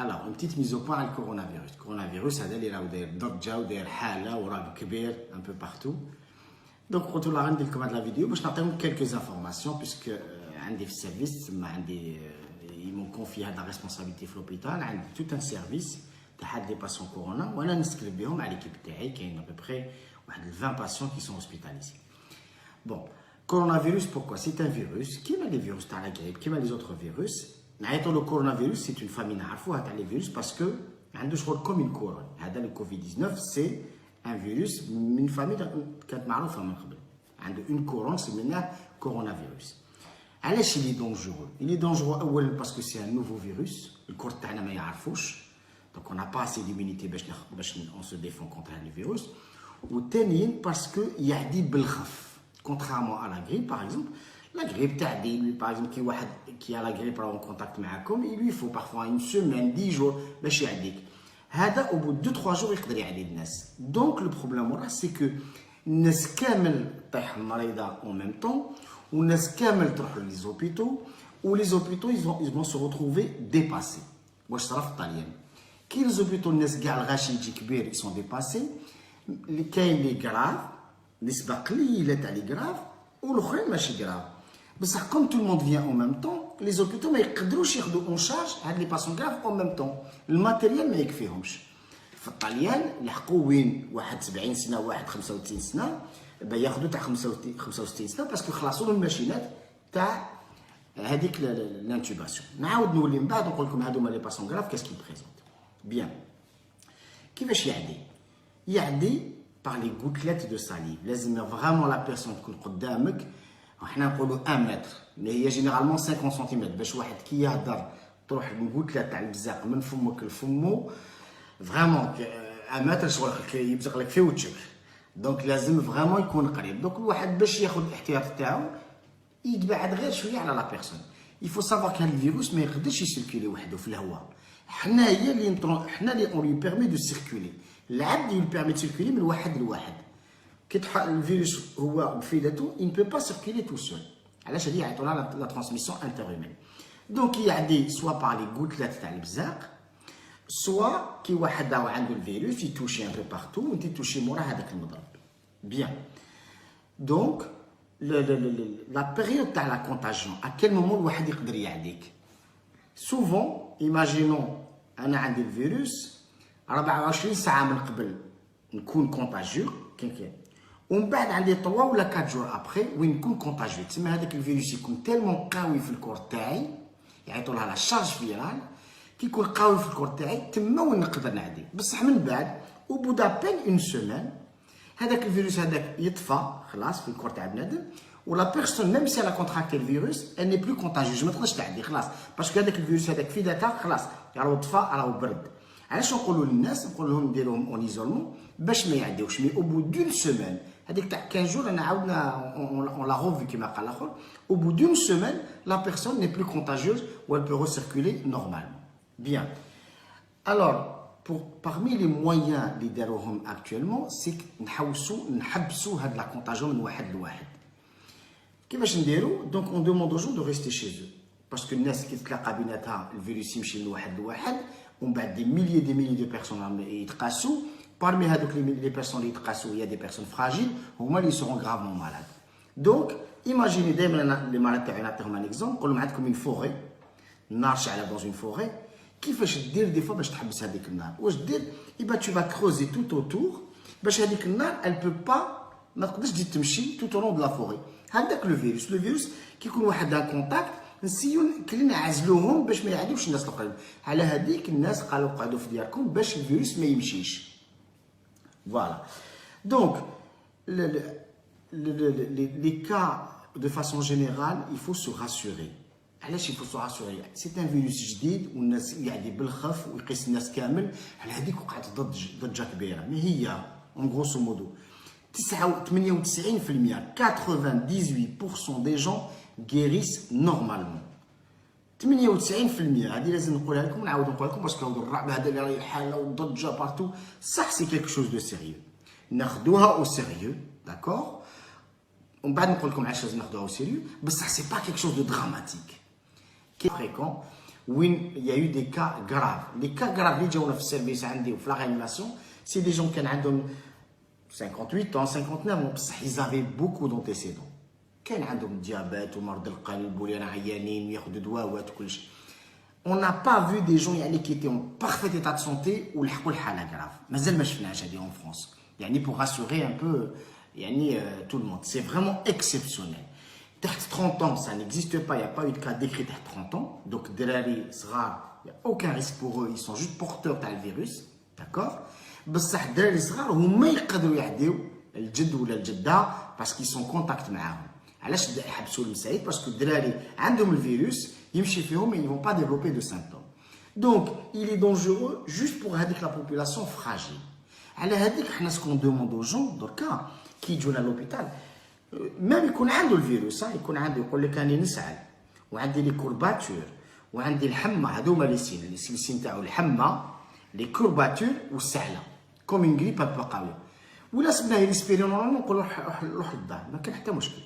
Alors, une petite mise au point à le coronavirus. Le coronavirus, c'est d'aller là où des ضجة وداير حالة وراه كبير un peu partout. Donc, قلت لها غندير لكم هذه la vidéo باش نعطيكم quelques informations puisque عندي في السيرفيس تما عندي ils m'ont confié هذه la responsabilité في l'hôpital عندي tout un service تاع حد لي باسيون كورونا وانا نسكريب بهم على ليكيب تاعي كاين à peu près واحد 20 patients qui sont hospitalisés. Bon, coronavirus pourquoi? C'est un virus qui a les virus تاع la grippe, qui a les autres virus. Le coronavirus, c'est une famille نعرفوها تاع les virus parce que عنده شغل comme une couronne. هذا le Covid-19 c'est un virus من famille كانت معروفة من قبل. عنده une couronne سميناه coronavirus. علاش il est dangereux? Il est dangereux أولا parce que c'est un nouveau virus. الكور تاعنا ما يعرفوش. Donc on n'a pas assez d'immunité باش on se défend contre le virus. وثانيا parce que يعدي بالخف. Contrairement à la grippe par exemple. La grippe, par exemple, qui a la grippe en contact avec vous, il lui faut parfois une semaine, 10 jours, باش يعديك. هذا au bout de 2-3 jours يقدر يعدي الناس. Donc le problème c'est que الناس كامل طيح المريضة en même temps, والناس كامل تروح les hôpitaux, ou les hôpitaux ils vont se retrouver dépassés. واش صرا في الطليان. كي les hôpitaux الناس كاع الغاشي يجي كبير ils sont dépassés. اللي كاين لي غراف نسبة قليلة تاع لي غراف والاخرين ماشي غراف. Mais comme tout le monde vient en même temps, les hôpitaux ما يقدروش ياخذوا en charge هاد لي باسون غراف en même temps. الماتيريال ما يكفيهمش. في الطليان لحقوا وين واحد 70 سنه واحد 35 سنه ياخذوا تاع 65 سنه باسكو خلصوا لهم الماشينات تاع هذيك لانتوباسيون. نعاود نولي من بعد نقول لكم هادوما لي باسون غراف كاس كي بريزونت. بيان. كيفاش يعدي؟ يعدي par les gouttelettes de salive. لازم vraiment la personne تكون قدامك. احنا نقولوا 1 متر اللي هي جينيرالمون 50 سنتيمتر باش واحد كي يهضر تروح الكتله تاع البزاق من فمك لفمو فريمون 1 متر شغل يبزق لك في وجهك. دونك لازم فريمون يكون قريب. دونك الواحد باش ياخذ الاحتياط تاعو يتبعد غير شويه على لا بيرسون. يفو سافوار كان الفيروس ما يقدرش يسيركولي وحده في الهواء. حنا هي اللي حنا اللي اون لي بيرمي دو سيركولي. العبد اللي بيرمي سيركولي من واحد لواحد. Le virus, il ne peut pas circuler tout seul. Alors, il y a la transmission interhumaine. Donc, il y a des, soit par les gouttelettes de l'ibzaq, soit qui a le virus, il touche un peu partout, ou il touche avec le modrab. Bien. Donc, la période de la contagion, à quel moment le wahad peut y souvent, imaginons, on a le virus, 24 ساعة من قبل نكون contagieux, ومن بعد عندي 3 ولا 4 جور ابخي وين نكون كونتاجيو. تسمى هذاك الفيروس يكون تالمون قوي في الكور تاعي يعيطوا لها لا شارج فيرال كي يكون قوي في الكور تاعي تما وين نقدر نعدي. بصح من بعد او بودا بين اون سيمين هذاك الفيروس هذاك يطفى خلاص في الكور تاع بنادم ولا بيرسون ميم سي لا كونتراكتي الفيروس ان ني بلو كونتاجيوز ما تقدرش تعدي خلاص باسكو هذاك الفيروس هذاك في ذاتها خلاص راهو طفى راهو برد. علاش نقولوا للناس نقول لهم نديروهم اون ايزولمون باش ما يعديوش مي او بو دون سيمين هذيك تاع 15 jours انا عاودنا on l'a revu كما قال الاخر au bout d'une semaine la personne n'est plus contagieuse ou elle peut recirculer normalement. Bien. Alors parmi les moyens اللي داروهم actuellement c'est نحبسوا هاد la contagion من واحد لواحد. كيفاش نديروا؟ donc on demande aux gens de rester chez eux parce que الناس كي تتلاقى بيناتها الفيروس يمشي من واحد لواحد ومن بعد des milliers de personnes يتقاسوا. Parmi les personnes il y a des personnes fragiles, au moins ils seront gravement malades. Donc, imaginez les malades, un exemple, quand on a comme une forêt, marche dans une forêt, qui fait dire des fois, je t'habille avec le nar. Ou je dis, tu vas creuser tout autour, avec le nar, elle ne peut pas, tout au long de la forêt. Avec le virus qui est en contact, نسيو كلنا عزلوهم باش ما يعدوش الناس القريب. على هذيك الناس قالوا قعدوا في دياركم باش الفيروس ما يمشيش. Voilà. Donc, les cas, de façon générale, il faut se rassurer. علاش il faut se rassurer? C'est un virus جديد والناس يعدي بالخف ويقيس الناس كامل على هذيك وقعت ضجة كبيرة. ما هي en grosso modo 98% 98% des gens guérissent normalement. 98% هذه لازم نقولها لكم نعاود نقولها لكم باسكو الرعب هذا اللي راهي الحاله والضجه بارتو صح سي كيلكو شوز دو سيريو ناخذوها او سيريو داكور ومن بعد نقول لكم علاش لازم ناخذوها او سيريو بصح سي با كيلكو شوز دو دراماتيك كي فريكون وين il y a eu des cas graves. Les cas graves اللي جاونا في السيرفيس عندي وفي لا réanimation, c'est des gens كان عندهم 58 ans 59 ans بصح ils avaient beaucoup d'antécédents. كان عندهم ديابات ومرض القلب ولا عيانين وياخذوا دواوات وكل شيء. On n'a pas vu des gens qui étaient en parfait état de santé ou لحقوا الحالة grave. مازال ما شفناهاش هذه en France. pour rassurer un peu tout le monde. C'est vraiment exceptionnel. 30 ans, ça n'existe pas. Il n'y a pas eu de cas décrit à 30 ans. Donc, دراري صغار, il n'y a aucun risque pour eux. Ils sont juste porteurs du virus. D'accord? بصح الدراري صغار هما يقدروا يعديو الجد ولا الجدة parce qu'ils sont en contact معاهم. علاش يحبسوا المساعد؟ parce que الدراري عندهم الفيروس يمشي فيهم et ils ne vont pas développer de symptômes. Donc, il est dangereux juste pour la population fragile. على هذيك حنا سكون دوموندو جون دركا كي يجونا لوبيتال ميم يكون عنده الفيروس يكون عنده يقول لك راني نسعل وعندي لي كورباتور وعندي الحمى هذوما لي سين تاعو الحمى لي كورباتور والسعله كوم اون غريب با قويه ولا سبناه يريسبيري نورمالمون نقولوا روح للدار ما كان حتى مشكل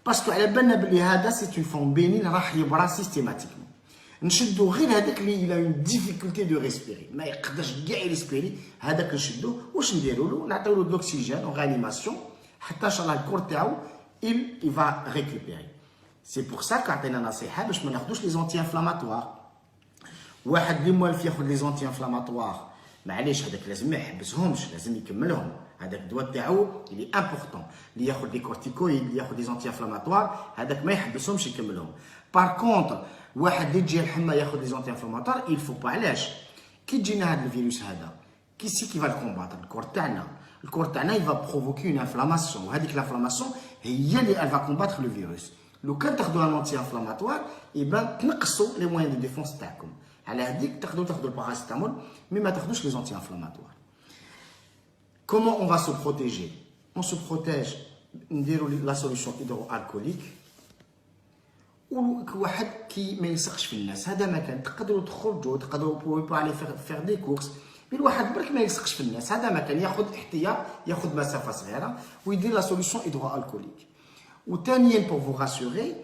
باسكو على بالنا بلي هذا سي اون فون بينين راح يبرا سيستيماتيكمون نشدو غير هذاك اللي الى اون ديفيكولتي دو ريسبيري ما يقدرش كاع يريسبيري هذاك نشدوه واش نديروا له نعطيو له دوكسيجين اون ريانيماسيون حتى ان شاء الله الكور تاعو il va récupérer. C'est pour ça qu'عطينا نصيحه باش ما ناخذوش لي زونتي انفلاماتوار. واحد اللي موالف ياخذ لي زونتي انفلاماتوار معليش هذاك لازم ما يحبسهمش لازم يكملهم هذاك الدواء تاعو اللي امبورطون اللي ياخذ لي كورتيكويد اللي ياخذ لي زونتي انفلاماتوار هذاك ما يحبسهمش يكملهم. بار كونتر واحد اللي تجي الحمى ياخذ لي زونتي انفلاماتوار il faut pas علاش كي تجينا هذا الفيروس هذا كي سي كي فا الكومباتر الكور تاعنا الكور تاعنا il va provoquer une inflammation وهذيك l'inflammation هي اللي elle va combattre le virus. لو كان تاخذوا ان انتي انفلاماتوار يبان تنقصوا لي موان دو ديفونس تاعكم على هذيك تاخذوا الباراسيتامول مي ما تاخذوش لي زونتي انفلاماتوار. Comment on va se protéger? On se protège نديروا la solution hydroalcoolique وواحد كي ما يلصقش في الناس هذا مكان تقدروا تخرجوا تقدروا بو علي فير دي كورس مي الواحد برك ما يلصقش في الناس هذا مكان ياخذ احتياط ياخذ مسافه صغيره ويدير لا سوليسيون هيدروالكوليك. وثانيا pour vous rassurer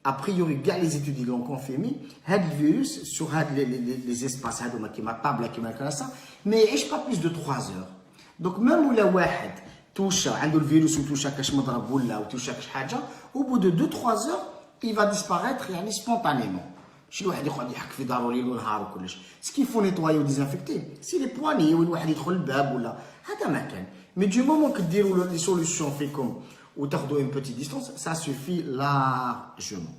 a priori كاع لي زيتود اللي لون كونفيرمي هذا الفيروس سور هاد لي اسباس هذوما كيما الطابله كيما الكراسه ما يعيش با بليس دو 3 heures. دونك ميم ولا واحد توشا عنده الفيروس وتوشا كاش مضرب ولا وتوشا كاش حاجه او بو دو 2-3 heures il va disparaître يعني سبونتانيمون. شي واحد يقعد يحك في دارو ليل ونهار وكلش سكي فو نيطواي وديزانفيكتي سي لي بواني وين واحد يدخل الباب ولا هذا ما كان مي دو مومون كديروا لي سوليسيون فيكم وتاخذوا اون بوتيت ديستونس سا سوفي لارجمون.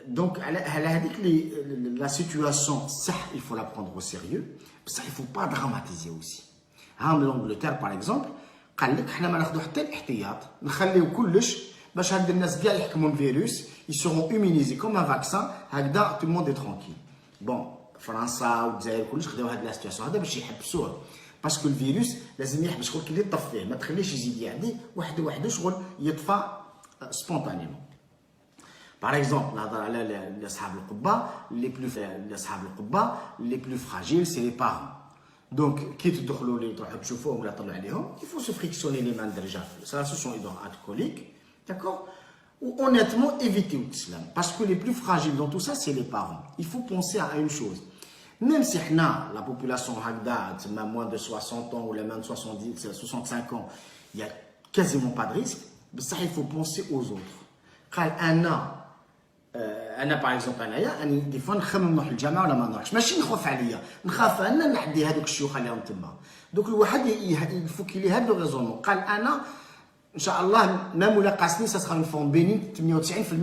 دونك على هذيك لا سيتوياسيون صح il faut la prendre au sérieux بصح il faut pas dramatiser aussi. هام لونجلتير باغ اكزومبل قال لك حنا ما ناخذوا حتى الاحتياط نخليو كلش باش هاد الناس كاع يحكموا الفيروس يسرون immunisés comme un vaccin هكذا tout le monde est tranquille. بون فرنسا والجزائر كلش خداو هاد لا سيتوياسيون هذا باش يحبسوه باسكو الفيروس لازم يحبس شغل كي يطفيه ما تخليش يزيد يعدي وحده شغل يطفى سبونتانيمون. باغ اكزومبل نهضر على اصحاب القبه اصحاب القبه لي بلو فراجيل سي لي بارون. دونك كي تدخلوا لي تروحوا تشوفوهم ولا تطلعوا عليهم il faut se frictionner les mains déjà c'est la solution hydroalcoolique. D'accord? Ou honnêtement, éviter l'islam. Parce que les plus fragiles dans tout ça, c'est les parents. Il faut penser à une chose. Même si la population Hagdad, moins de 60 ans ou les moins de 65 ans, il n'y a quasiment pas de risque, mais ça, il faut penser aux autres. Quand انا باغ اكزومبل انايا اني دي فوا نخمم نروح للجامعه ولا ما نروحش ماشي نخاف عليا نخاف انا نعدي هذوك الشيوخ اللي راهم تما. دوك الواحد يفك لي هذا الريزونمون قال انا ان شاء الله مام ولا قاسني سا اون فون بينين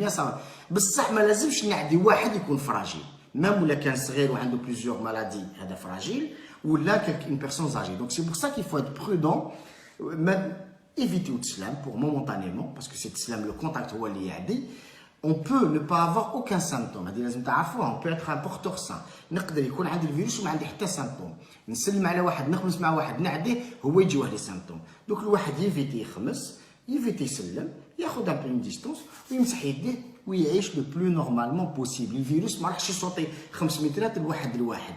98% صار بصح ما لازمش نعدي واحد يكون فراجيل مام ولا كان صغير وعنده بليزيور مالادي هذا فراجيل ولا اون بيرسون زاجي. دونك سي بور سا كيل فو ات برودون éviter l'islam pour momentanément parce que c'est l'islam le contact هو اللي يعدي. On peut ne pas avoir aucun symptôme. هذه لازم تعرفوها. On peut être un porteur sain. نقدر يكون عندي الفيروس وما عندي حتى سيمبتوم. نسلم على واحد نخمس مع واحد نعديه هو يجي واحد لي سيمبتوم. دوك الواحد يفيتي يخمس يفيتي يسلم ياخذ ان بلون ديستونس ويمسح يديه ويعيش لو بلو نورمالمون بوسيبل. الفيروس ما راحش يصوتي 5 مترات لواحد لواحد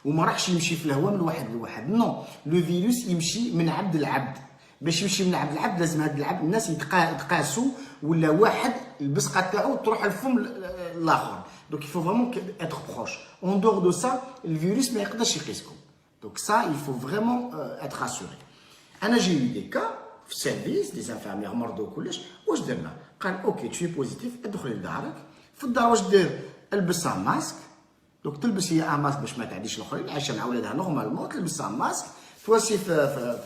وما راحش يمشي في الهواء من واحد لواحد. نو لو فيروس يمشي من عبد العبد. باش يمشي من عبد العبد لازم هاد العبد الناس يتقاسوا ولا واحد البصقه تاعو تروح الفم الاخر Donc il faut vraiment être proche. En dehors de ça, le virus ما يقدرش يقيسكم. Donc ça, il faut vraiment être rassuré. أنا j'ai eu des cas في السيرفيس des infirmières مرضوا وكلش واش درنا؟ قال اوكي tu es positif ادخل لدارك في الدار واش دير؟ البسها ماسك دونك تلبس هي ماسك باش ما تعديش الاخرين عايشه مع ولادها نورمالمون تلبسها ماسك تواسي في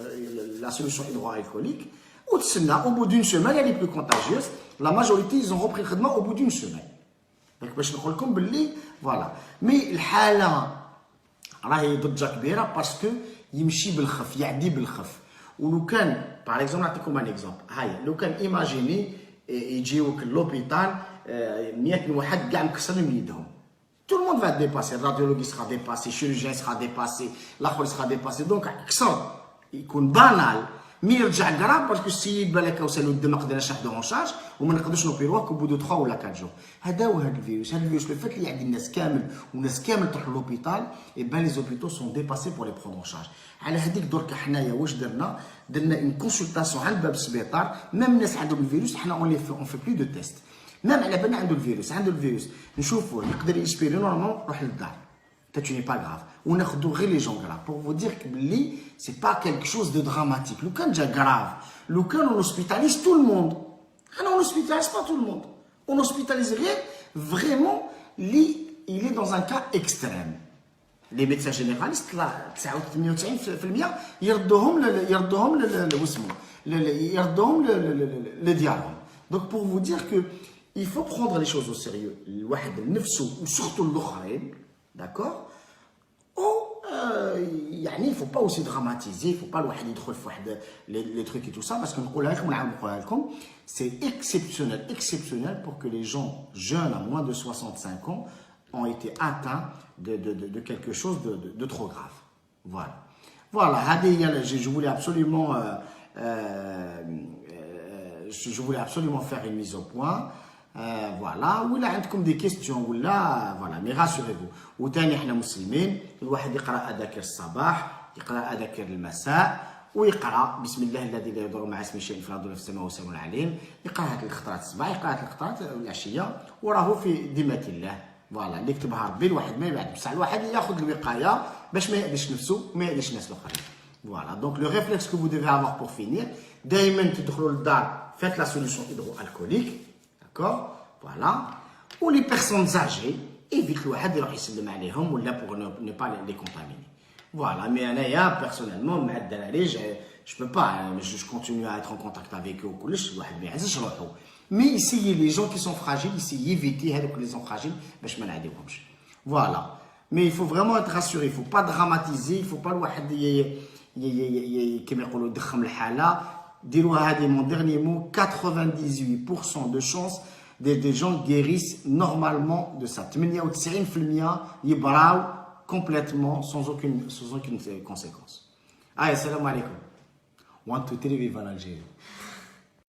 لا سوليسيون هيدرو الكوليك وتسنى او بو دون سيمين اللي بلو كونتاجيوس لا ماجوريتي ils ont repris الخدمه او بو دون سيمين دونك باش نقول لكم باللي فوالا مي الحاله راهي ضجه كبيره باسكو يمشي بالخف يعدي بالخف ولو كان باغ اكزومبل نعطيكم ان اكزومبل هاي لو كان ايماجيني يجيوك لوبيتال 100 واحد كاع مكسرين يدهم tout le monde va être dépassé الراديولوجي sera dépassé الشيروجيان sera dépassé الاخر sera dépassé دونك كسر يكون بانال مي يرجع كراف باسكو السيد بالك وصلوا الدم ما قدرناش ناخذو اون شارج وما نقدرش نوبيروك بو دو 3 ولا 4 جور هذا هو هذا الفيروس لو فات اللي عند الناس كامل والناس كامل تروح لوبيتال اي بان لي زوبيتو سون ديباسي بور لي بروندر شارج على هذيك درك حنايا واش درنا ان كونسلطاسيون على باب السبيطار ميم الناس عندهم الفيروس حنا اون في بلو دو تيست ميم على بالنا عنده الفيروس نشوفوه يقدر يسبيري نورمالمون روح للدار tu n'es pas grave. On a les gens graves. Pour vous dire que ce n'est pas quelque chose de dramatique. Le cas est grave. Le cas, on hospitalise tout le monde. Alors, on n'hospitalise pas tout le monde. On hospitalise rien. Vraiment, il est dans un cas extrême. Les médecins généralistes, là, 99%, ils redonnent le dialogue. Donc, pour vous dire que il faut prendre les choses au sérieux. Ou surtout l'autre, d'accord? يعني il faut pas aussi dramatiser, il faut pas الواحد يدخل في واحد les trucs et tout ça parce que نقولها لكم ونقولها لكم c'est exceptionnel pour que les gens jeunes à moins de 65 ans ont été atteints de quelque chose de trop grave. Voilà هذه je voulais absolument faire une mise au point. فوالا ولا عندكم دي كيستيون ولا فوالا مي راسوريفو وثاني حنا مسلمين الواحد يقرا اذاكر الصباح يقرا اذاكر المساء ويقرا بسم الله الذي لا يضر مع اسمه شيء في الارض ولا في السماء وهو السميع العليم يقرا هذه الخطرات الصباح يقرا هذه الخطرات العشيه وراه في ذمه الله فوالا اللي كتبها ربي الواحد ما يبعد بصح الواحد ياخذ الوقايه باش ما يأذيش نفسه وما يأذيش الناس الاخرين فوالا دونك لو ريفلكس كو فو ديفي افوار بور فينير دائما تدخلوا للدار فات لا سوليسيون هيدرو الكوليك D'accord? Voilà. Ou les personnes âgées, évite le واحد يروح يسلم عليهم ولا pour ne pas les contaminer. Voilà. Mais أنايا personnellement مع الدراري je peux pas, je continue à être en contact avec eux وكلش الواحد ما يعزش روحه. Mais essayez les gens qui sont fragiles, essayez éviter هذوك les gens fragiles باش ما نعديوهمش. Voilà. Mais il faut vraiment être rassuré, il faut pas dramatiser, il faut pas الواحد كما يقولوا يضخم الحالة. Mon dernier mot, 98% de chance des gens guérissent normalement de ça. 98% يبراو complètement sans aucune conséquence. Allez, salam alaikum. 1, 2, 3, vive l'Algérie.